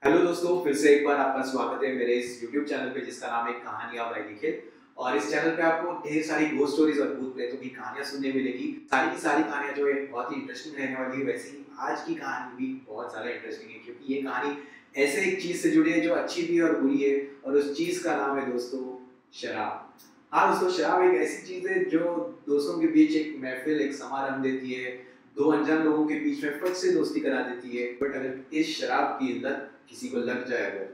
Hello दोस्तों, फिर से एक बार आपका स्वागत है मेरे इस YouTube चैनल पे जिसका नाम है कहानियां बाय निखिल। और इस चैनल पे आपको ढेर सारी घोस्ट स्टोरीज और भूत प्रेतों की कहानियां सुनने मिलेगी। सारी की सारी कहानियां जो है बहुत ही इंटरेस्टिंग रहने वाली है। वैसे ही आज की कहानी भी बहुत ज्यादा इंटरेस्टिंग है क्योंकि ये कहानी ऐसे एक चीज से जुड़ी है जो अच्छी भी है और बुरी है। और उस चीज का नाम है दोस्तों शराब। हाँ दोस्तों, शराब एक ऐसी चीज है जो दोस्तों के बीच एक महफिल, एक समारंभ देती है। दो अनजान लोगों के बीच में फट से दोस्ती करा देती है। बट अगर इस शराब की लत किसी को लग जाए अगर,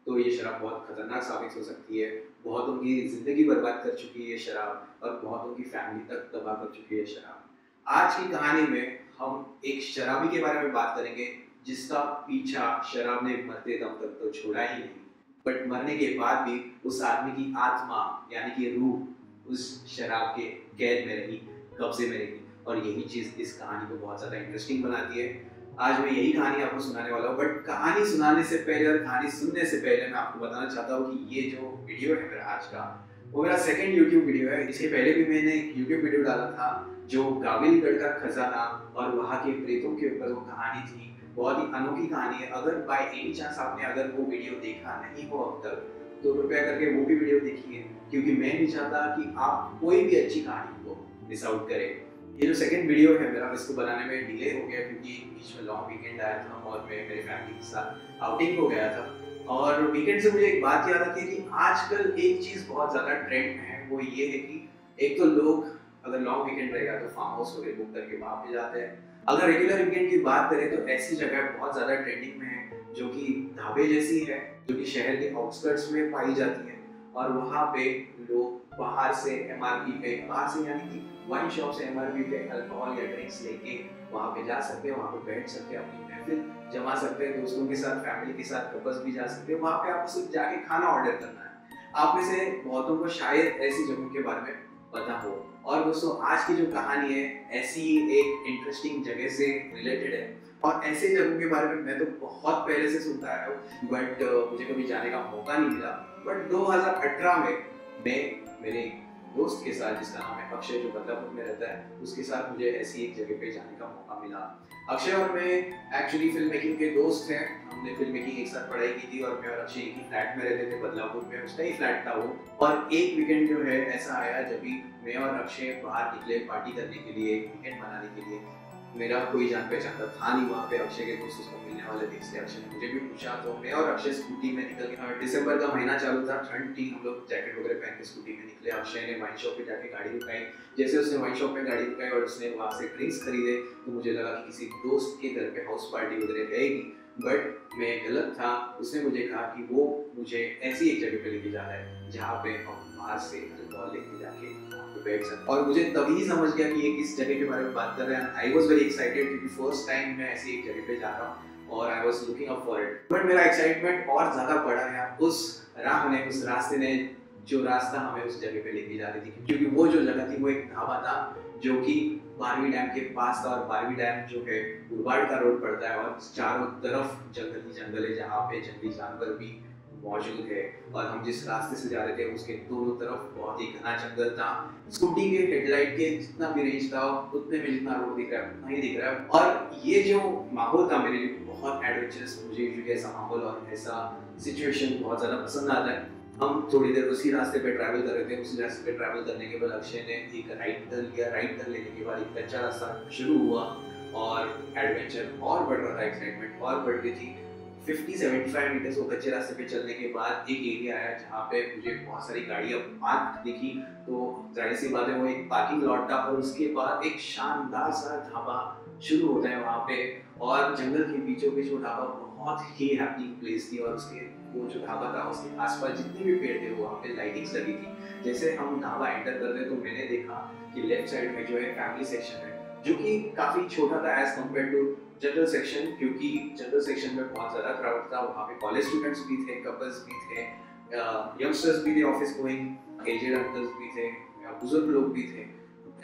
तो ये शराब बहुत खतरनाक साबित हो सकती है। बहुतों की जिंदगी बर्बाद कर चुकी है ये शराब और बहुतों की फैमिली तक तबाह कर चुकी है ये शराब। आज की कहानी में हम एक शराबी के बारे में बात करेंगे जिसका पीछा शराब ने मरते दम तक तो छोड़ा ही नहीं, बट मरने के बाद भी उस आदमी की आत्मा यानी कि रूह उस शराब के कैद में रही, कब्जे में रही। और यही चीज इस कहानी को बहुत ज्यादा इंटरेस्टिंग बनाती है। आज मैं यही कहानी आपको सुनाने वाला हूँ। बट कहानी सुनाने से पहले और कहानी सुनने से पहले मैं आपको बताना चाहता हूँ कि ये जो वीडियो है मेरा आज का, वो मेरा सेकंड यूट्यूब वीडियो है। इसके पहले भी मैंने एक यूट्यूब वीडियो डाला था जो गाविलगढ़ का खजाना और वहाँ के प्रेतों के ऊपर वो कहानी थी। बहुत ही अनोखी कहानी है। अगर बाय एनी चांस आपने अगर वो वीडियो देखा नहीं हो अब तक, तो कृपया करके वो भी वीडियो देखिए, क्योंकि मैं नहीं चाहता कि आप कोई भी अच्छी कहानी को मिस आउट करें। ये जो सेकंड वीडियो है मेरा, इसको बनाने में डिले हो गया क्योंकि बीच में लॉन्ग वीकेंड आया था और मैं मेरे फैमिली के साथ आउटिंग को गया था। और वीकेंड से मुझे एक बात याद आती है कि आजकल एक चीज बहुत ज्यादा ट्रेंड में है। वो ये है कि एक तो लोग अगर लॉन्ग वीकेंड रहेगा तो फार्म हाउस वगैरह बुक करके वहां पे जाते हैं। अगर रेगुलर वीकेंड की बात करें तो ऐसी जगह बहुत ज्यादा ट्रेंडिंग में है जो कि ढाबे जैसी है, जो कि शहर के आउटस्कर्ट्स में पाई जाती है। और वहाँ पे लोग बाहर से एमआरपी पे, बाहर से यानी कि वाइन शॉप से एमआरपी पे अल्कोहल या ड्रिंक्स लेके वहाँ पे जा सकते हैं, वहाँ पे बैठ सकते हैं, अपनी महफिल जमा सकते हैं, दोस्तों के साथ, फैमिली के साथ कपल्स भी जा सकते हैं। वहाँ पे आपको सिर्फ जाके खाना ऑर्डर करना है। आप में से बहुतों को शायद ऐसी जगहों के बारे में पता हो। और दोस्तों, आज की जो कहानी है ऐसी ही एक इंटरेस्टिंग जगह से रिलेटेड है। और ऐसे जगहों के बारे में मैं तो बहुत पहले से सुनता आया हूँ, बट मुझे कभी जाने का मौका नहीं मिला। बट 2018 में मैं मेरे दोस्त के साथ, जिसका नाम है अक्षय, जो बदलापुर में रहता है, उसके साथ मुझे ऐसी एक जगह पे जाने का मौका मिला। अक्षय और मैं एक्चुअली फिल्म मेकिंग के दोस्त हैं। हमने फिल्म मेकिंग एक साथ पढ़ाई की थी और मैं और अक्षय एक ही फ्लैट में रहते थे बदलापुर में, उसका ही फ्लैट था वो। और एक वीकेंड जो है ऐसा आया जब भी मैं और अक्षय बाहर निकले पार्टी करने के लिए, वीकेंड मनाने के लिए। मेरा कोई जान पहचान था नहीं वहाँ पे। अक्षय के दोस्त उसको मिलने वाले थे, इसलिए अक्षय ने मुझे भी पूछा। तो मैं और अक्षय स्कूटी में निकल गए। दिसंबर का महीना चालू था, ठंड थी, हम लोग जैकेट वगैरह पहन के स्कूटी में निकले। अक्षय ने वाइन शॉप पे जाके गाड़ी रुकाई। जैसे उसने वाइन शॉप में गाड़ी रुकाई और उसने वहाँ से ड्रिंक्स खरीदे, तो मुझे लगा कि किसी दोस्त के घर पे हाउस पार्टी वगैरह रहेगी। बट मैं गलत था। उसने मुझे कहा कि वो मुझे ऐसी एक जगह पे लेके जा रहा है जहाँ पे हम बाहर से अल्कोहल लेके जाके बैठ सकते। और मुझे तभी समझ गया कि ये किस जगह के बारे में बात कर रहे हैं। आई वॉज वेरी एक्साइटेड क्योंकि फर्स्ट टाइम मैं ऐसी एक जगह पे जा रहा हूँ और I was looking up for it. But मेरा एक्साइटमेंट और ज्यादा बढ़ा गया उस राह ने, उस रास्ते ने, जो रास्ता हमें उस जगह पे लेके जा रही थी। क्योंकि वो जो जगह थी वो एक ढाबा था जो कि बारहवीं डैम के पास था। और बारहवीं डैम जो है उरबाड़ का रोड पड़ता है और चारों तरफ जंगल ही जंगल है, जहाँ पे जंगली जानवर भी मौजूद है। और हम जिस रास्ते से जा रहे थे उसके दोनों तरफ बहुत ही घना जंगल था। स्कूटी के हेडलाइट के जितना भी रेंज था उतने में जितना रोड दिख रहा है उतना ही दिख रहा है। और ये जो माहौल था मेरे लिए बहुत एडवेंचरस। मुझे यूजुअली ऐसा माहौल और ऐसा सिचुएशन बहुत ज़्यादा पसंद आता है। हम थोड़ी देर उसी रास्ते पे ट्रैवल कर रहे थे। उसी रास्ते पे ट्रैवल करने के बाद अक्षय ने एक राइट टर्न लिया। राइट टर्न लेने के बाद एक कच्चा रास्ता शुरू हुआ और एडवेंचर और बढ़ रहा था, एक्साइटमेंट और बढ़ रही थी। 50-75 मीटर्स वो कच्चे रास्ते पे चलने के बाद एक एरिया आया जहाँ पे मुझे बहुत सारी गाड़ियाँ पार्क दिखी। तो जाहिर सी बात है वो एक पार्किंग लॉट था और उसके बाद एक शानदार सा ढाबा शुरू होता है वहाँ पे। और जंगल के बीचों बीच वो ढाबा बहुत ही हैपनिंग प्लेस थी। और उसके वो जो ढाबा था उसके आसपास जितने भी पेड़ थे वहाँ पे लाइटिंग्स लगी थी। जैसे हम ढाबा एंटर कर रहे तो मैंने देखा कि लेफ्ट साइड में जो है फैमिली सेक्शन है, जो कि काफी छोटा था as compare to general section, क्योंकि जनरल सेक्शन में बहुत ज़्यादा क्राउड था। वहाँ पे कॉलेज स्टूडेंट्स भी थे, कपल्स भी थे, यंगस्टर्स भी थे, ऑफिस गोइंग एजेड अंकल्स भी थे, बुजुर्ग लोग भी थे।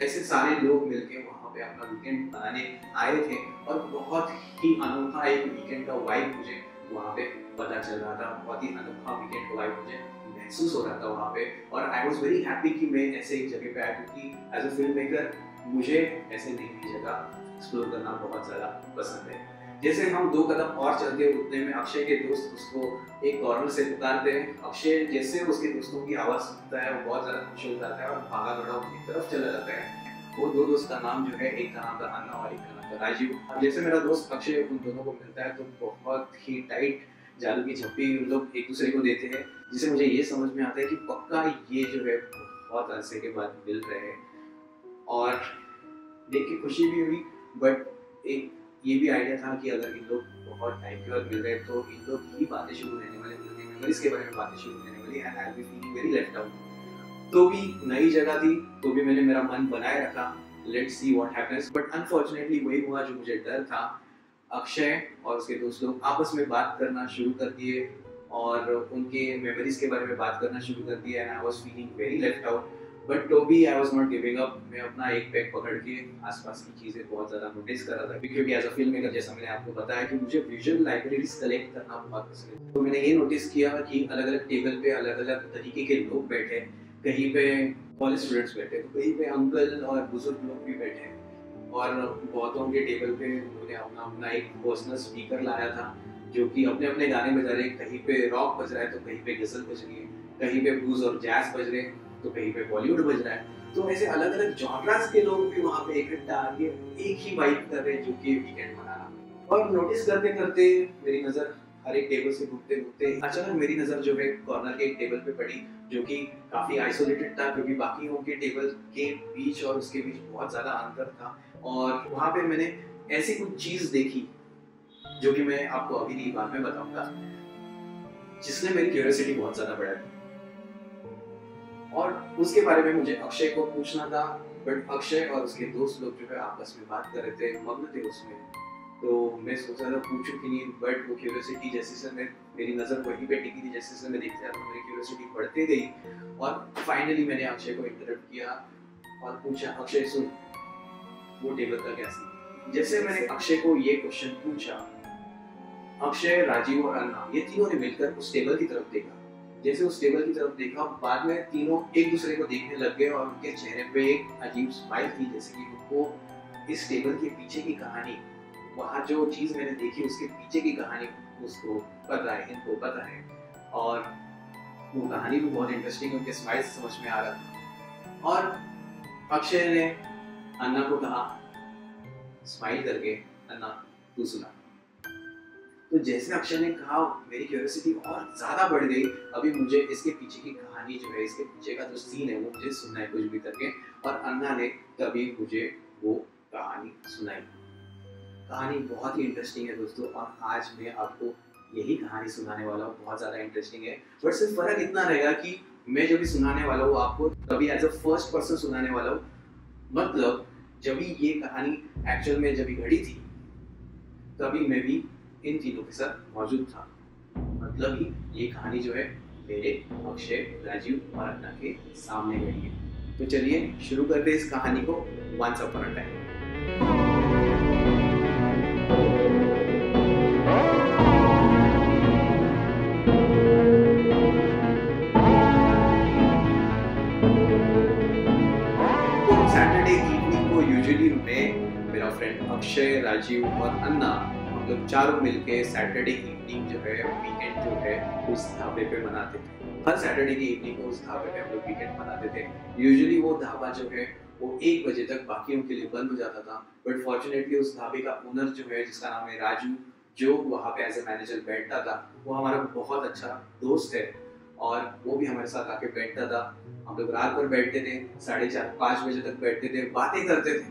ऐसे सारे लोग मिलके वहाँ पे अपना वीकेंड मनाने आए थे। और बहुत ही अनोखा एक वीकेंड का वाइब मुझे वहाँ पे पता चल रहा था। बहुत ही अनोखा वीकेंड का वाइब मुझे महसूस हो रहा था वहाँ पे। और आई वॉज वेरी हैप्पी कि मैं ऐसे एक जगह पे आया, क्योंकि एज अ फिल्म मेकर मुझे ऐसे नई नई जगह एक्सप्लोर करना बहुत ज़्यादा पसंद है। जैसे हम 2 कदम और चलते हैं उतने में अक्षय के दोस्त उसको एक कॉर्नर से पुकारते हैं। अक्षय जैसे उसके दोस्तों की आवाज़ सुनता है वो बहुत ज़्यादा खुश हो जाता है और भागा दौड़ा उनकी तरफ चला जाता है। वो 2 दोस्त का नाम जो है, एक का नाम था अन्ना और एक का नाम था राजीव। अब जैसे मेरा दोस्त अक्षय उन दोनों को मिलता है तो बहुत ही टाइट जादू की झप्पी उन लोग एक दूसरे को देते हैं, जिससे मुझे ये समझ में आता है कि पक्का ये जो है बहुत अरसे के बाद मिल रहे हैं। और देख के खुशी भी हुई, बट एक ये भी आइडिया था कि अगर इन लोग बहुत टाइम के बाद मिल रहे हैं तो इन लोग की बातें शुरू रहने वाली, उनकी मेमोरीज के बारे में बातें शुरू रहने वाली, and I will be feeling very left out. तो भी नई जगह थी तो भी मैंने मेरा मन बनाए रखा, let's see what happens. But unfortunately वही हुआ जो मुझे डर था। अक्षय और उसके दोस्त लोग आपस में बात करना शुरू कर दिए और उनके मेमोरीज के बारे में बात करना शुरू कर दिया, and I was feeling very left out. But तो भी I was not giving up. मैं अपना एक बैग पकड़ के आसपास की चीज़ें बहुत ज़्यादा नोटिस कर रहा था, क्योंकि एज अ फिल्म मेकर जैसा मैंने आपको बताया कि मुझे विजुअल लाइब्रेरीज कलेक्ट करना बहुत पसंद है। तो मैंने ये नोटिस किया कि अलग अलग टेबल पे अलग अलग तरीके के लोग बैठे, कहीं पे कॉलेज स्टूडेंट्स बैठे, तो कहीं पे अंकल और बुजुर्ग लोग भी बैठे, और बहुतों के टेबल पे उन्होंने अपना अपना एक पर्सनल स्पीकर लाया था जो कि अपने अपने गाने बजा रहे। कहीं पे रॉक बज रहा है तो कहीं पे गजल बज रही है, कहीं पे ब्लूज और जैज बज रहे हैं तो कहीं पे बॉलीवुड बज रहा है। तो ऐसे अलग अलग जॉनरास के लोग भी वहाँ पे इकट्ठा आके एक ही वाइब कर रहे हैं, जो कि वीकेंड मनाना। और नोटिस करते करते मेरी नज़र हर एक टेबल से घूमते घूमते अचानक मेरी नज़र जो है कॉर्नर के एक टेबल पे पड़ी, जो कि काफ़ी आइसोलेटेड था क्योंकि बाकियों के टेबल के बीच और उसके बीच बहुत ज़्यादा अंतर था। और वहाँ पे मैंने ऐसी कुछ चीज़ देखी जो कि मैं आपको अभी नहीं बाद में बताऊंगा, जिसने मेरी क्यूरियोसिटी बहुत ज़्यादा बढ़ा दी। और उसके बारे में मुझे अक्षय को पूछना था, बट अक्षय और उसके दोस्त लोग जो है आपस में बात कर रहे थे, मग्न थे उसमें। तो मैं सोच रहा था पूछूं कि नहीं, बट वो क्यूरियोसिटी जैसे से मेरी नज़र वहीं पे टिकी थी, जैसे से मैं देखता था मेरी क्यूरियोसिटी बढ़ती गई। और फाइनली मैंने अक्षय को इंटरप्ट किया और पूछा, अक्षय सुन, वो टेबल का क्या सीन। जैसे मैंने अक्षय को ये क्वेश्चन पूछा, अक्षय, राजीव और अन्ना ये तीनों ने मिलकर उस टेबल की तरफ देखा। जैसे उस टेबल की तरफ देखा, बाद में तीनों एक दूसरे को देखने लग गए और उनके चेहरे पे एक अजीब स्माइल थी, जैसे कि उनको इस टेबल के पीछे की कहानी, वहाँ जो चीज़ मैंने देखी उसके पीछे की कहानी उसको पता है, इनको पता है। और वो कहानी भी बहुत इंटरेस्टिंग, उनके स्माइल से समझ में आ रहा था। और अक्षय ने अन्ना को कहा स्माइल करके, अन्ना तू सुना। तो जैसे अक्षय ने कहा, मेरी क्यूरियोसिटी और ज़्यादा बढ़ गई। अभी मुझे इसके पीछे की कहानी जो है, इसके पीछे का जो सीन है वो मुझे सुनना है कुछ भी करके। और अन्ना ने तभी मुझे वो कहानी सुनाई। कहानी बहुत ही इंटरेस्टिंग है दोस्तों, और आज मैं आपको यही कहानी सुनाने वाला हूँ। बहुत ज़्यादा इंटरेस्टिंग है, बट सिर्फ फ़र्क इतना रहेगा कि मैं जो भी सुनाने वाला हूँ आपको तभी एज अ फर्स्ट पर्सन सुनाने वाला हूँ। मतलब जब भी ये कहानी एक्चुअल में जब भी घड़ी थी, तभी मैं भी इन तीनों के साथ मौजूद था। मतलब ही ये कहानी जो है मेरे, अक्षय, राजीव और अन्ना के सामने घड़ी है। तो चलिए शुरू करते हैं इस कहानी को। Once upon a time. Saturday evening को यूजुअली मैं, मेरा फ्रेंड अक्षय, राजीव और अन्ना, हम लोग चारों मिलके सैटरडे इवनिंग जो है, वीकेंड जो है, उस ढाबे पे मनाते थे। हर सैटरडे की इवनिंग को उस ढाबे पे हम लोग वीकेंड मनाते थे। यूजुअली वो ढाबा जो है वो 1 बजे तक बाकियों के लिए बंद हो जाता था, बट फॉर्चुनेटली उस ढाबे का ओनर जो है, जिसका नाम है राजू, जो वहाँ पे एज ए मैनेजर बैठता था, वो हमारा बहुत अच्छा दोस्त है और वो भी हमारे साथ आके बैठता था। हम लोग रात भर बैठते थे, 4:30-5 बजे तक बैठते थे, बातें करते थे,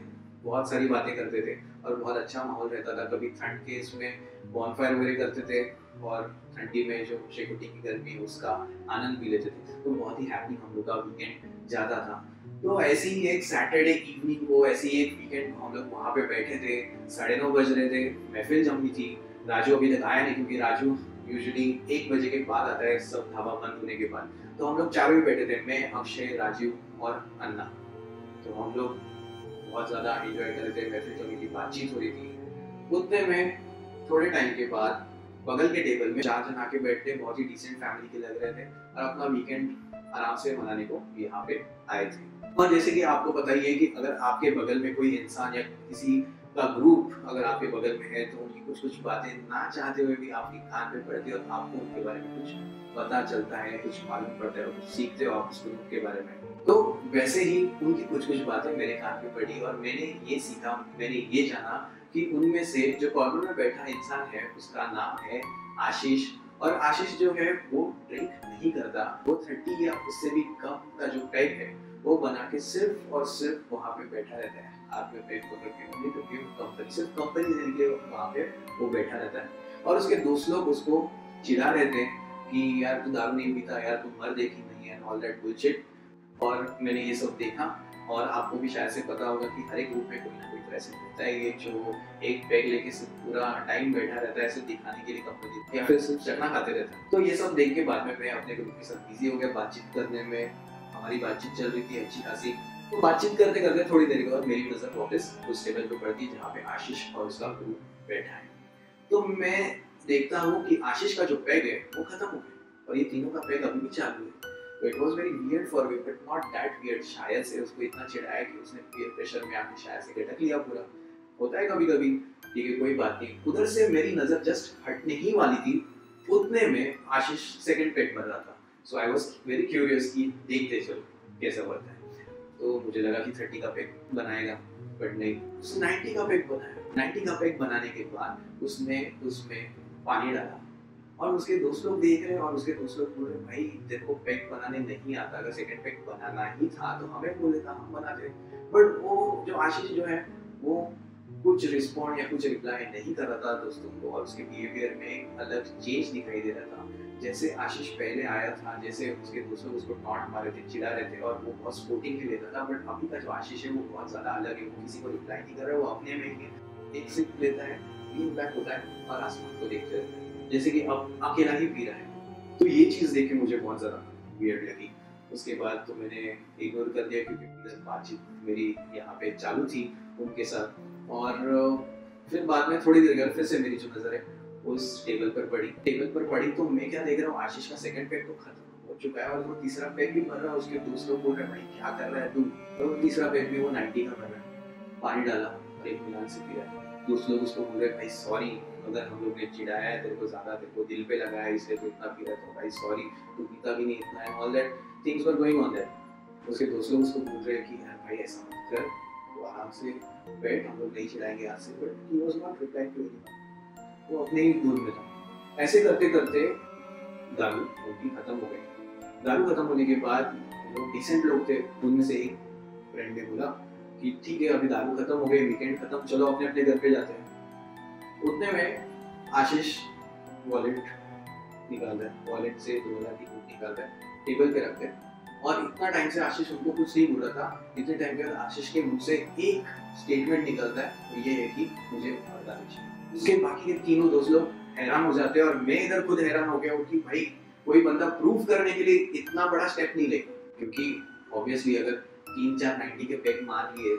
बहुत सारी बातें करते थे और बहुत अच्छा माहौल रहता था। कभी ठंड के इसमें बॉनफायर वगैरह करते थे और ठंडी में जो शेकोटी की गर्मी है उसका आनंद भी लेते थे। तो बहुत ही हैप्पी हम लोग का वीकेंड जाता था। तो ऐसी ही एक सैटरडे इवनिंग को, ऐसी एक वीकेंड को हम लोग वहाँ पे बैठे थे, 9:30 बज रहे थे, महफिल जमी थी। राजू अभी तक आया नहीं, क्योंकि राजू यूजुअली 1 बजे के बाद आता है, सब ढाबा बंद होने के बाद। तो हम लोग चारों ही बैठे थे, मैं, अक्षय, राजीव और अन्ना। तो हम लोग बहुत ज़्यादा एंजॉय कर रहे थे, महफिल जमी थी, बातचीत हो रही थी। उतने में थोड़े टाइम के बाद बगल के टेबल में 4 जन आके बैठते, बहुत ही डिसेंट फैमिली के लग रहे थे और अपना वीकेंड आराम से मनाने को यहाँ पे आए थे। और जैसे कि आपको पता ही है कि अगर आपके बगल में कोई इंसान या किसी का ग्रुप अगर आपके बगल में है तो उनकी कुछ कुछ बातें ना चाहते हुए भी आपके कान पे पड़ती है और आपको उनके बारे में कुछ पता चलता है, कुछ मालूम पड़ता है और कुछ सीखते हो आप उस ग्रुप के बारे में। तो वैसे ही उनकी कुछ कुछ बातें मेरे कान पे पड़ी और मैंने ये सीखा, मैंने ये जाना कि उनमें से जो कॉर्नर में बैठा इंसान है उसका नाम है आशीष। और आशीष जो है वो ड्रिंक नहीं करता, वो 30 या उससे भी कम का जो पैग है वो बना के सिर्फ और सिर्फ वहाँ पे बैठा रहता है, हाथ में पैग पकड़ के, नहीं तो कंपनी, सिर्फ कंपनी देने के लिए वहाँ पे वो बैठा रहता है। और उसके दोस्त लोग उसको चिढ़ा रहते हैं कि यार तू दारू नहीं पीता, यार तू मर देखी नहीं है, ऑल दैट बुलशिट। और मैंने ये सब देखा और आपको भी शायद से पता होगा कि हर एक ग्रुप में कोई ना कोई तो ऐसे होता है ये जो एक पैग लेके सिर्फ पूरा टाइम बैठा रहता है सिर्फ दिखाने के लिए कंपनी, या फिर सिर्फ चखना खाते रहता है। तो ये सब देख के बाद में मैं अपने ग्रुप के साथ बिजी हो गया बातचीत करने में। हमारी बातचीत चल रही थी अच्छी खासी। तो बातचीत करते करते थोड़ी देर के बाद मेरी नजर वापस उस टेबल पे पड़ती है जहाँ पे आशीष और उसका ग्रुप बैठा है। तो मैं देखता हूँ कि आशीष का जो पैग है वो खत्म हो गया और ये तीनों का पैग अभी भी चालू है। तो it was very weird for me, but not that weird. शायद से उसको इतना चिढ़ाया कि उसने पीयर प्रेशर में आके शायद से गटक लिया पूरा। होता है कभी कभी, ठीक है कोई बात नहीं। उधर से मेरी नजर जस्ट हटने ही वाली थी, उतने में आशीष सेकंड पैग भर रहा था। सो आई वाज वेरी क्यूरियस कि देखते चलो कैसा होता है। तो मुझे लगा कि 30 का पैग बनाएगा, बट नहीं, उसने 90 का पैग बनाया। 90 का पैग बनाने के बाद उसने उसमें पानी डाला और उसके दोस्त लोग देख रहे हैं और उसके दोस्त लोग बोल रहे भाई तेरे को पैग बनाने नहीं आता, अगर सेकंड पैग बनाना ही था तो हमें बोल देता, हम बना दे। बट वो जो आशीष जो है वो कुछ रिस्पॉन्ड या कुछ रिप्लाई नहीं कर रहा था दोस्तों को, और उसके बिहेवियर में एक अलग चेंज दिखाई दे रहा था। जैसे आशीष पहले आया था, जैसे उसके दोस्त लोग उसको टॉन्ट मारे थे, चिढ़ा रहे थे और वो बहुत स्पोर्टिंगली लेता था, बट अभी का जो आशीष है वो बहुत ज्यादा अलग है। वो किसी को रिप्लाई नहीं कर रहा है, वो अपने में ही एक सिप लेता है, लीन बैक होता है और आसमान को देखते रहता है जैसे कि अब अकेला ही पी रहा है। तो ये चीज देख के मुझे बहुत ज्यादा वियर्ड लगी। उसके बाद तो मैंने इग्नोर कर दिया क्योंकि बातचीत मेरी यहाँ पे चालू थी उनके साथ। और फिर बाद में थोड़ी देर बाद फिर से मेरी जो नजर है उस टेबल पर पड़ी तो मैं क्या देख रहा हूँ, आशीष का सेकंड पैग तो खत्म हो चुका है और वो तीसरा पैग भी भर रहा है। उसके दोस्त लोग बोल रहे हैं भाई क्या कर रहा है तू, तो तीसरा पैग भी वो 90 का भर रहा है। पानी डाला और एक गिलास से पी रहा है। दोस्त लोग उसको बोल रहे भाई सॉरी, अगर हम लोग ने चिढ़ाया है तेरे को ज्यादा, तेरे को दिल पे लगा है इसलिए तू इतना पी रहा है, तो भाई सॉरी, तू पीता भी नहीं इतना है, all that things were going on that. उसके दोस्त लोग उसको बोल रहे हैं कि यार भाई ऐसा मत कर, तो आराम से बैठ, हम लोग नहीं चिढ़ाएंगे आज से। But he was not replying to anyone, वो अपने ही धुन में था। ऐसे करते करते दारू उनकी खत्म हो गई। दारू खत्म होने के बाद लोग डिसेंट लोग थे, उनमें से एक फ्रेंड ने बोला कि ठीक है अभी दारू खत्म हो गई, वीकेंड खत्म, चलो अपने अपने घर पे जाते हैं। उतने में आशीष वॉलेट निकाल रहा है, वॉलेट से 2 लाख की नोट निकाल रहा है, टेबल पे रखते हैं। और इतना टाइम से आशीष उनको कुछ नहीं बोल रहा था, इतने टाइम के बाद आशीष के मुंह से एक स्टेटमेंट निकलता है, वो ये है कि मुझे दारू चाहिए। उसके बाकी के तीनों दोस्त लोग हैरान हो जाते हैं और मैं इधर खुद हैरान हो गया हूँ कि भाई कोई बंदा प्रूव करने के लिए इतना बड़ा स्टेप नहीं ले, क्योंकि ऑब्वियसली अगर 3-4 90 के पैग मार लिए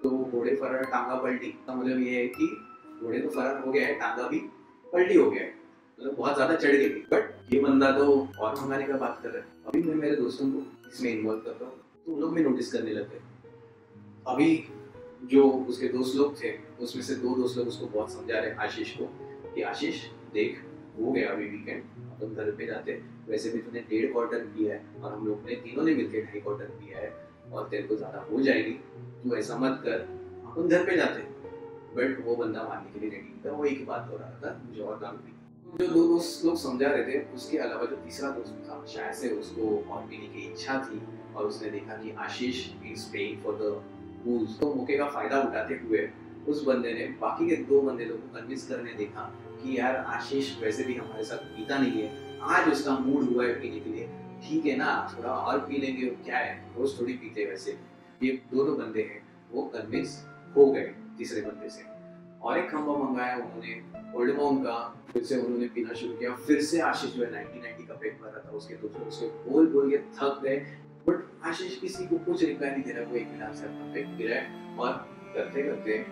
तो घोड़े फरार टांगा पलटी का मतलब ये है कि घोड़े तो फरार हो गया है, टांगा भी पलटी हो गया है, मतलब बहुत ज्यादा चढ़ गई। बट ये बंदा तो और मंगाने का बात कर रहा है। अभी मैं मेरे दोस्तों को इसमें इन्वॉल्व करता हूँ तो उन लोग भी नोटिस करने लगे। अभी जो उसके दोस्त लोग थे उसमें से 2 दोस्त लोग उसको बहुत समझा रहे आशीष को कि आशीष देख हो गया अभी वीकेंड, अपन घर पे जाते, वैसे भी तूने 1.5 क्वार्टर पिया है और हम लोग ने तीनों ने मिलकर 2.5 क्वार्टर पिया है और तेरे को ज्यादा हो जाएगी, तू ऐसा मत कर, अपन घर पे जाते। बट वो बंदा मानने के लिए रेडी था, वो एक बात हो रहा था मुझे और काम भी। जो 2 दोस्त लोग समझा रहे थे उसके अलावा जो तीसरा दोस्त था शायद से उसको और पीने की इच्छा थी और उसने देखा कि आशीष इज पेइंग फॉर द बूज, तो मौके का फायदा उठाते हुए उस बंदे ने बाकी के 2 बंदे लोगों को कन्विंस करने देखा कि यार आशीष वैसे भी हमारे साथ पीता नहीं है, आज उसका मूड हुआ है पीने के लिए, ठीक है ना थोड़ा और पी लेंगे, क्या है रोज थोड़ी पीते। वैसे ये दोनों बंदे हैं वो कन्विंस हो गए तीसरे बंदे से और एक खंबा मंगाया उन्होंने ओल्ड मॉन्क का, फिर से उन्होंने पीना शुरू किया। फिर से आशीष जो है 90 का पेट भर रहा था, उसके दोस्तों उसको बोल के थक गए, बट आशीष किसी को कुछ रिप्लाई नहीं दे रहा, वो एक गिलास से अपना पेट पी रहा है और करते करते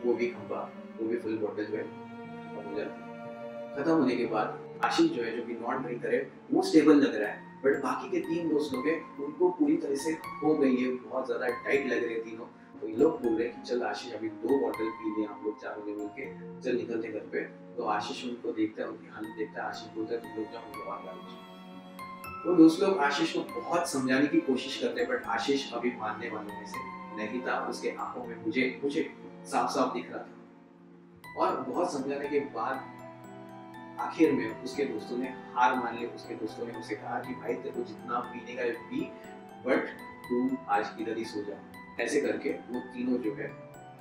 वो भी खंबा, वो भी फुल बॉटल जो है खत्म हो जाती है। खत्म होने के बाद आशीष जो है जो कि नॉन ड्रिंकर है वो स्टेबल लग रहा है, बट बाकी के 3 दोस्त लोग हैं उनको पूरी तरह से हो गई है, बहुत ज्यादा टाइट लग रहे हैं तीनों, तो ये लोग बोल रहे हैं कि चल आशीष अभी 2 बॉटल पी ले हम लोग चारों ने मिलके, चल निकलते घर पे। तो आशीष उनको देखता है, उनकी हालत देखता है, आशीष बोलता है तुम लोग जाओ, मुझे और गाली। तो दोस्त लोग आशीष को बहुत समझाने की कोशिश करते हैं, बट आशीष अभी मानने वालों में से नहीं था। उसके आंखों में मुझे साफ साफ दिख रहा था। और बहुत समझाने के बाद आखिर में उसके दोस्तों ने हार मान ली। उसके दोस्तों ने उसे कहा कि भाई तेरे को जितना पीने का है पी, बट तू आज इधर ही सो जा। ऐसे करके वो तीनों जो है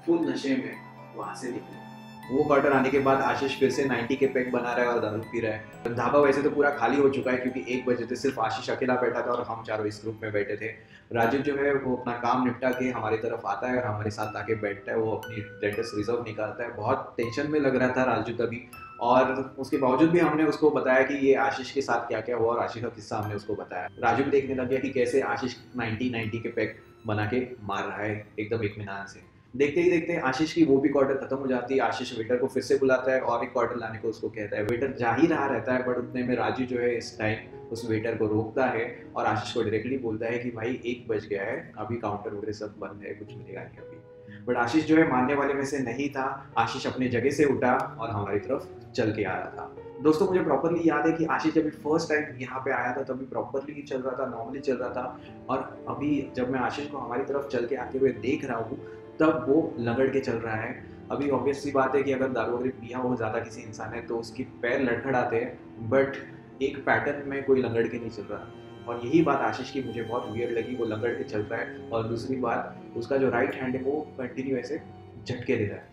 फुल नशे में वहां से निकले। वो क्वार्टर आने के बाद आशीष फिर से 90 के पैक बना रहा है और दारू पी रहा है। ढाबा वैसे तो पूरा खाली हो चुका है क्योंकि 1 बजे थे, सिर्फ आशीष अकेला बैठा था और हम चारों इस ग्रुप में बैठे थे। राजीव जो है वो अपना काम निपटा के हमारी तरफ आता है और हमारे साथ आके बैठता है। वो अपनी डेंटिस्ट रिजर्व निकालता है। बहुत टेंशन में लग रहा था राजू तभी, और उसके बावजूद भी हमने उसको बताया कि ये आशीष के साथ क्या क्या हुआ और आशीष का किस्सा हमने उसको बताया। राजू भी देखने लग गया कि कैसे आशीष 90 के पैक बना के मार रहा है एकदम इत्मीनान से। देखते ही देखते आशीष की वो भी क्वार्टर खत्म हो जाती है। आशीष वेटर को फिर से बुलाता है और एक क्वार्टर लाने को उसको कहता है। वेटर जा ही रहा रहता है, बट उतने में राजू जो है इस टाइम उस वेटर को रोकता है और आशीष को डायरेक्टली बोलता है कि भाई 1 बज गया है, अभी काउंटर वगैरह सब बंद है, कुछ मिलेगा नहीं अभी। बट आशीष जो है मानने वाले में से नहीं था। आशीष अपने जगह से उठा और हमारी तरफ चल के आ रहा था। दोस्तों मुझे प्रॉपरली याद है कि आशीष जब फर्स्ट टाइम यहाँ पे आया था तभी प्रॉपरली चल रहा था, नॉर्मली चल रहा था। और अभी जब मैं आशीष को हमारी तरफ चल के आते हुए देख रहा हूँ तब वो लगड़ के चल रहा है। अभी ऑब्वियस सी बात है कि अगर दारू वगैरह पिया हो ज़्यादा किसी इंसान है तो उसकी पैर लड़खड़ाते हैं, बट एक पैटर्न में कोई लगड़ के नहीं चल रहा। और यही बात आशीष की मुझे बहुत वियर्ड लगी, वो लगड़ के चल रहा है। और दूसरी बात, उसका जो राइट हैंड है वो कंटिन्यू ऐसे झटके दे रहा है।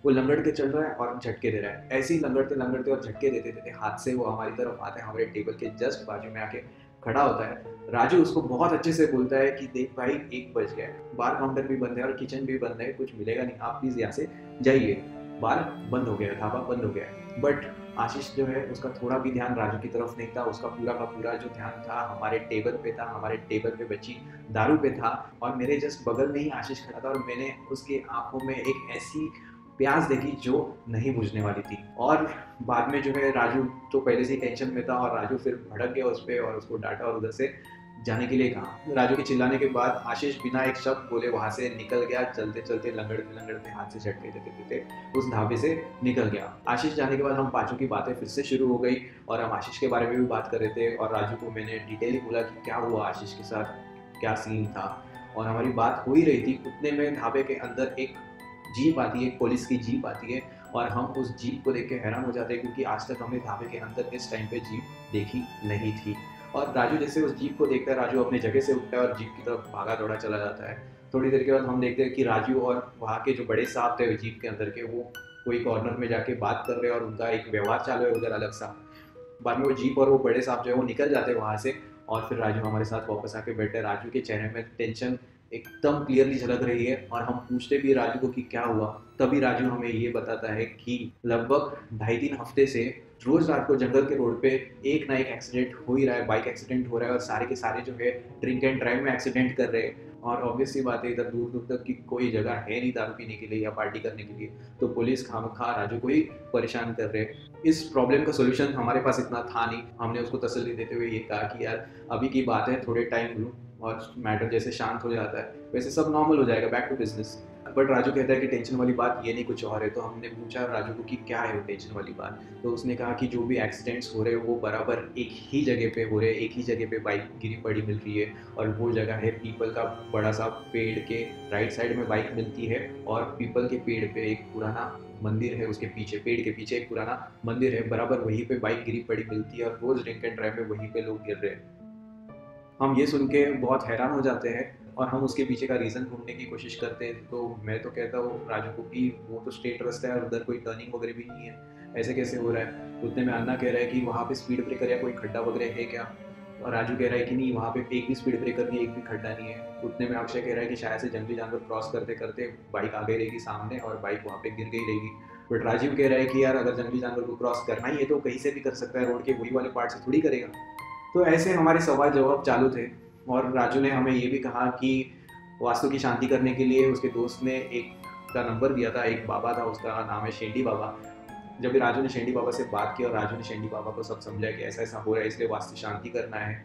वो लंगड़ के चल रहा है और झटके दे रहा है। ऐसे ही लंगड़ते और झटके देते देते हाथ से वो हमारी तरफ आता है, हमारे टेबल के जस्ट बाजू में आके खड़ा होता है। राजू उसको बहुत अच्छे से बोलता है कि देख भाई 1 बज गया है, बार काउंटर भी बंद है और किचन भी बंद है, कुछ मिलेगा नहीं, आप प्लीज यहाँ से जाइए। बार बंद हो गया, ढाबा बंद हो गया है। बट आशीष जो है उसका थोड़ा भी ध्यान राजू की तरफ नहीं था। उसका पूरा का पूरा जो ध्यान था हमारे टेबल पे था, हमारे टेबल पे बची दारू पे था। और मेरे जस्ट बगल में ही आशीष खड़ा था और मैंने उसके आंखों में एक ऐसी प्यास देखी जो नहीं बुझने वाली थी। और बाद में जो है राजू तो पहले से ही टेंशन में था और राजू फिर भड़क गया उस पर और उसको डांटा और उधर से जाने के लिए कहा। राजू के चिल्लाने के बाद आशीष बिना एक शब्द बोले वहां से निकल गया। चलते चलते लंगड़ते हाथ से झटके देते देते उस ढाबे से निकल गया। आशीष जाने के बाद हम पांचों की बातें फिर से शुरू हो गई और हम आशीष के बारे में भी बात कर रहे थे। और राजू को मैंने डिटेल बोला कि क्या हुआ आशीष के साथ, क्या सीन था। और हमारी बात हो ही रही थी, उतने में ढाबे के अंदर एक जीप आती है, पुलिस की जीप आती है। और हम उस जीप को देख के हैरान हो जाते हैं क्योंकि आज तक हमने ढाबे के अंदर इस टाइम पे जीप देखी नहीं थी। और राजू जैसे उस जीप को देखता है, राजू अपने जगह से उठता है और जीप की तरफ भागा दौड़ा चला जाता है। थोड़ी देर के बाद हम देखते हैं कि राजू और वहाँ के जो बड़े साहब थे जीप के अंदर के, वो कोई कॉर्नर में जाके बात कर रहे हैं और उनका एक व्यवहार चालू है उधर अलग सा। बाद में वो जीप और वो बड़े साहब जो है वो निकल जाते हैं वहाँ से और फिर राजू हमारे साथ वापस आके बैठे। राजू के चेहरे में टेंशन एकदम क्लियरली झलक रही है और हम पूछते भी राजू को कि क्या हुआ। तभी राजू हमें ये बताता है कि लगभग 2.5-3 हफ्ते से रोज रात को जंगल के रोड पे एक ना एक एक्सीडेंट हो ही रहा है, बाइक एक्सीडेंट हो रहा है और सारे के सारे जो है ड्रिंक एंड ड्राइव में एक्सीडेंट कर रहे हैं। और ऑब्वियस सी बात है इधर दूर दूर तक की कोई जगह है नहीं दारू पीने के लिए या पार्टी करने के लिए, तो पुलिस खामखा राजू को ही परेशान कर रहे हैं। इस प्रॉब्लम का सोल्यूशन हमारे पास इतना था नहीं। हमने उसको तसल्ली देते हुए ये कहा कि यार अभी की बात है, थोड़े टाइम लो और मैटर जैसे शांत हो जाता है वैसे सब नॉर्मल हो जाएगा, back to business. But Raju कहता है कि टेंशन वाली बात ये नहीं कुछ और है। तो हमने पूछा राजू को कि क्या है वो टेंशन वाली बात। तो उसने कहा कि जो भी एक्सीडेंट्स हो रहे हैं वो बराबर एक ही जगह पे हो रहे हैं, एक ही जगह पे बाइक गिरी पड़ी मिल रही है और वो जगह है पीपल का बड़ा सा पेड़ के राइट साइड में बाइक मिलती है और पीपल के पेड़ पे एक पुराना मंदिर है, उसके पीछे पेड़ के पीछे एक पुराना मंदिर है, बराबर वहीं पे बाइक गिरी पड़ी मिलती है और रोज ड्रिंक एंड ड्राइव में वहीं पे लोग गिर रहे हैं। हम ये सुन के बहुत हैरान हो जाते हैं और हम उसके पीछे का रीज़न ढूंढने की कोशिश करते हैं। तो मैं तो कहता हूँ राजू को कि वो तो स्ट्रेट रास्ता है और उधर कोई टर्निंग वगैरह भी नहीं है, ऐसे कैसे हो रहा है। उतने में अन्ना कह रहा है कि वहाँ पे स्पीड ब्रेकर या कोई खड्डा वगैरह है क्या, और राजू कह रहा है कि नहीं वहाँ पे एक भी स्पीड ब्रेकर नहीं, एक भी खड्डा नहीं है। उतने में अक्षय कह रहा है कि शायद से जंगली जानवर क्रॉस करते करते बाइक आ गई रहेगी सामने और बाइक वहाँ पे गिर गई रहेगी। बट राजीव कह रहा है कि यार अगर जंगली जानवर को क्रॉस करना ही है तो कहीं से भी कर सकता है, रोड के वही वाले पार्ट से थोड़ी करेगा। तो ऐसे हमारे सवाल जवाब चालू थे और राजू ने हमें ये भी कहा कि वास्तु की शांति करने के लिए उसके दोस्त ने एक का नंबर दिया था, एक बाबा था, उसका नाम है शेंडी बाबा। जब भी राजू ने शेंडी बाबा से बात की और राजू ने शेंडी बाबा को सब समझाया कि ऐसा ऐसा हो रहा है इसलिए वास्तु शांति करना है,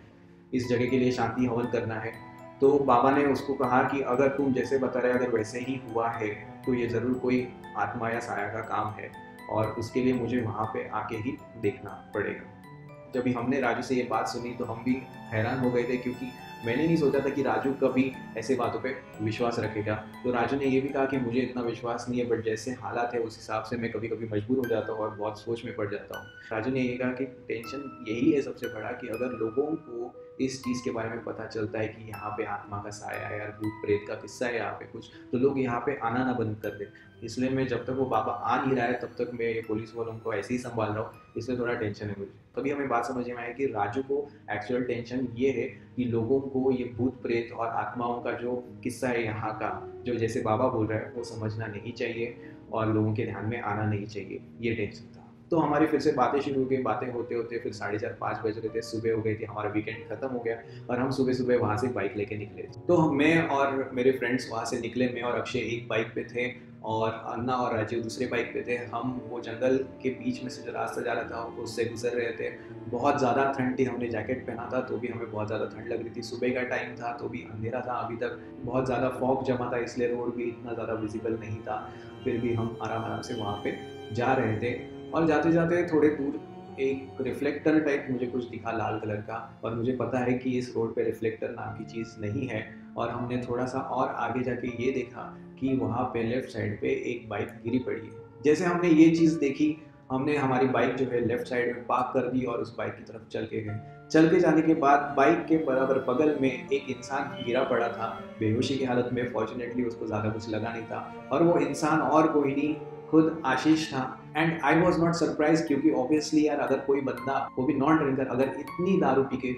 इस जगह के लिए शांति हवन करना है, तो बाबा ने उसको कहा कि अगर तुम जैसे बता रहे अगर वैसे ही हुआ है तो ये ज़रूर कोई आत्मा या साया का काम है और उसके लिए मुझे वहाँ पे आके ही देखना पड़ेगा। जब भी हमने राजू से ये बात सुनी तो हम भी हैरान हो गए थे, क्योंकि मैंने नहीं सोचा था कि राजू कभी ऐसे बातों पे विश्वास रखेगा। तो राजू ने ये भी कहा कि मुझे इतना विश्वास नहीं है, बट जैसे हालात है उस हिसाब से मैं कभी कभी मजबूर हो जाता हूँ और बहुत सोच में पड़ जाता हूँ। राजू ने ये कहा कि टेंशन यही है सबसे बड़ा कि अगर लोगों को इस चीज़ के बारे में पता चलता है कि यहाँ पे आत्मा का साया है या भूत प्रेत का किस्सा है यहाँ पे कुछ, तो लोग यहाँ पे आना ना बंद कर दे। इसलिए मैं जब तक वो बाबा आ नहीं रहा है तब तक मैं ये पुलिस वालों को ऐसे ही संभाल रहा हूँ, इसलिए थोड़ा टेंशन है मुझे। तभी हमें बात समझ में आया कि राजू को एक्चुअल टेंशन ये है कि लोगों को ये भूत प्रेत और आत्माओं का जो किस्सा है यहाँ का, जो जैसे बाबा बोल रहा है वो समझना नहीं चाहिए और लोगों के ध्यान में आना नहीं चाहिए, ये टेंशन था। तो हमारी फिर से बातें शुरू हो गई, बातें होते होते फिर 4:30-5 बज रहे थे, सुबह हो गई थी, हमारा वीकेंड खत्म हो गया और हम सुबह सुबह वहाँ से बाइक लेके निकले। तो मैं और मेरे फ्रेंड्स वहाँ से निकले। मैं और अक्षय एक बाइक पे थे और अन्ना और राजीव दूसरे बाइक पे थे। हम वो जंगल के बीच में से जो रास्ता जा रहा था उससे गुजर रहे थे। बहुत ज़्यादा ठंड थी, हमने जैकेट पहना था तो भी हमें बहुत ज़्यादा ठंड लग रही थी। सुबह का टाइम था तो भी अंधेरा था, अभी तक बहुत ज़्यादा फॉग जमा था, इसलिए रोड भी इतना ज़्यादा विजिबल नहीं था। फिर भी हम आराम आराम से वहाँ पे जा रहे थे और जाते जाते थोड़े दूर एक रिफ्लेक्टर टाइप मुझे कुछ दिखा लाल कलर का, और मुझे पता है कि इस रोड पे रिफ्लेक्टर नाम की चीज़ नहीं है। और हमने थोड़ा सा और आगे जाके ये देखा कि वहाँ पे लेफ्ट साइड पे एक बाइक गिरी पड़ी है। जैसे हमने ये चीज़ देखी, हमने हमारी बाइक जो है लेफ्ट साइड में पार्क कर दी और उस बाइक की तरफ चल के गए। चल के जाने के बाद बाइक के बराबर बगल में एक इंसान गिरा पड़ा था बेहोशी की हालत में। फॉर्चुनेटली उसको ज़्यादा कुछ लगा नहीं था और वो इंसान और कोई नहीं, खुद आशीष था। And I was not surprise, क्योंकि ऑब्वियसली यार अगर कोई बंदा, वो भी नॉन ड्रिंकर, अगर इतनी दारू पी के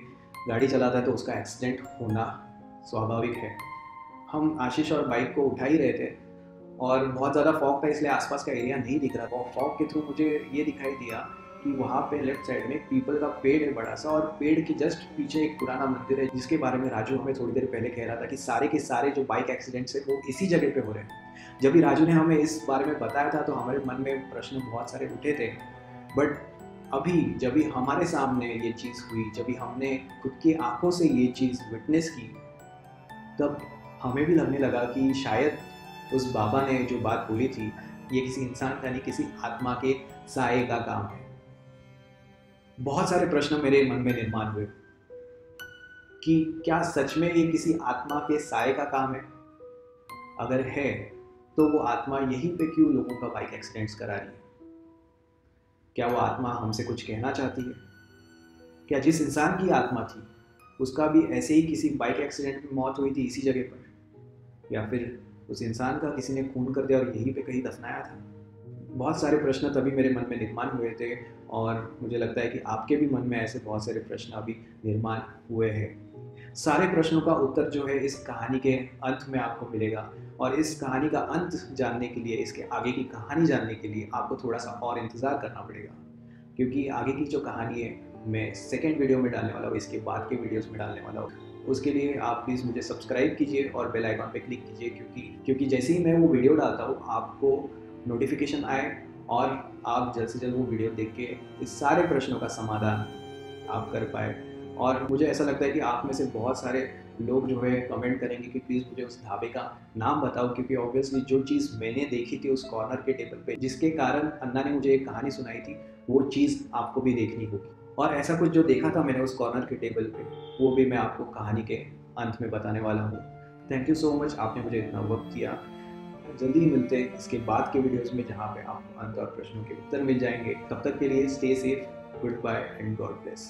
गाड़ी चलाता है तो उसका एक्सीडेंट होना स्वाभाविक है। हम आशीष और बाइक को उठा ही रहे थे और बहुत ज़्यादा फॉग था, इसलिए आसपास का एरिया नहीं दिख रहा था। और फॉग के थ्रू मुझे ये दिखाई दिया कि वहाँ पे लेफ्ट साइड में पीपल का पेड़ है बड़ा सा, और पेड़ के जस्ट पीछे एक पुराना मंदिर है जिसके बारे में राजू हमें थोड़ी देर पहले कह रहा था कि सारे के सारे जो बाइक एक्सीडेंट्स है वो इसी जगह पे हो रहे हैं। जब भी राजू ने हमें इस बारे में बताया था तो हमारे मन में प्रश्न बहुत सारे उठे थे, बट अभी जब भी हमारे सामने ये चीज़ हुई, जब भी हमने खुद की आंखों से ये चीज़ विटनेस की, तब हमें भी लगने लगा कि शायद उस बाबा ने जो बात बोली थी ये किसी इंसान का नहीं, किसी आत्मा के साए का काम है। बहुत सारे प्रश्न मेरे मन में निर्माण हुए कि क्या सच में ये किसी आत्मा के साए का काम है? अगर है तो वो आत्मा यहीं पे क्यों लोगों का बाइक एक्सीडेंट्स करा रही है? क्या वो आत्मा हमसे कुछ कहना चाहती है? क्या जिस इंसान की आत्मा थी उसका भी ऐसे ही किसी बाइक एक्सीडेंट में मौत हुई थी इसी जगह पर, या फिर उस इंसान का किसी ने खून कर दिया और यहीं पे कहीं दफनाया था? बहुत सारे प्रश्न तभी मेरे मन में निर्माण हुए थे और मुझे लगता है कि आपके भी मन में ऐसे बहुत सारे प्रश्न अभी निर्माण हुए हैं। सारे प्रश्नों का उत्तर जो है इस कहानी के अंत में आपको मिलेगा, और इस कहानी का अंत जानने के लिए, इसके आगे की कहानी जानने के लिए आपको थोड़ा सा और इंतज़ार करना पड़ेगा, क्योंकि आगे की जो कहानी है मैं सेकेंड वीडियो में डालने वाला हूँ, इसके बाद के वीडियोस में डालने वाला हूँ। उसके लिए आप प्लीज़ मुझे सब्सक्राइब कीजिए और बेल आइकन पे क्लिक कीजिए, क्योंकि जैसे ही मैं वो वीडियो डालता हूँ आपको नोटिफिकेशन आए और आप जल्द से जल्द वो वीडियो देख के इस सारे प्रश्नों का समाधान आप कर पाए। और मुझे ऐसा लगता है कि आप में से बहुत सारे लोग जो है कमेंट करेंगे कि प्लीज़ मुझे उस ढाबे का नाम बताओ, क्योंकि ऑब्वियसली जो चीज़ मैंने देखी थी उस कॉर्नर के टेबल पे, जिसके कारण अन्ना ने मुझे एक कहानी सुनाई थी, वो चीज़ आपको भी देखनी होगी। और ऐसा कुछ जो देखा था मैंने उस कॉर्नर के टेबल पे, वो भी मैं आपको कहानी के अंत में बताने वाला हूँ। थैंक यू सो मच, आपने मुझे इतना वक्त दिया। जल्दी ही मिलते हैं इसके बाद के वीडियोस में जहाँ पे आपको अंत और प्रश्नों के उत्तर मिल जाएंगे। तब तक के लिए stay safe, good bye and God bless.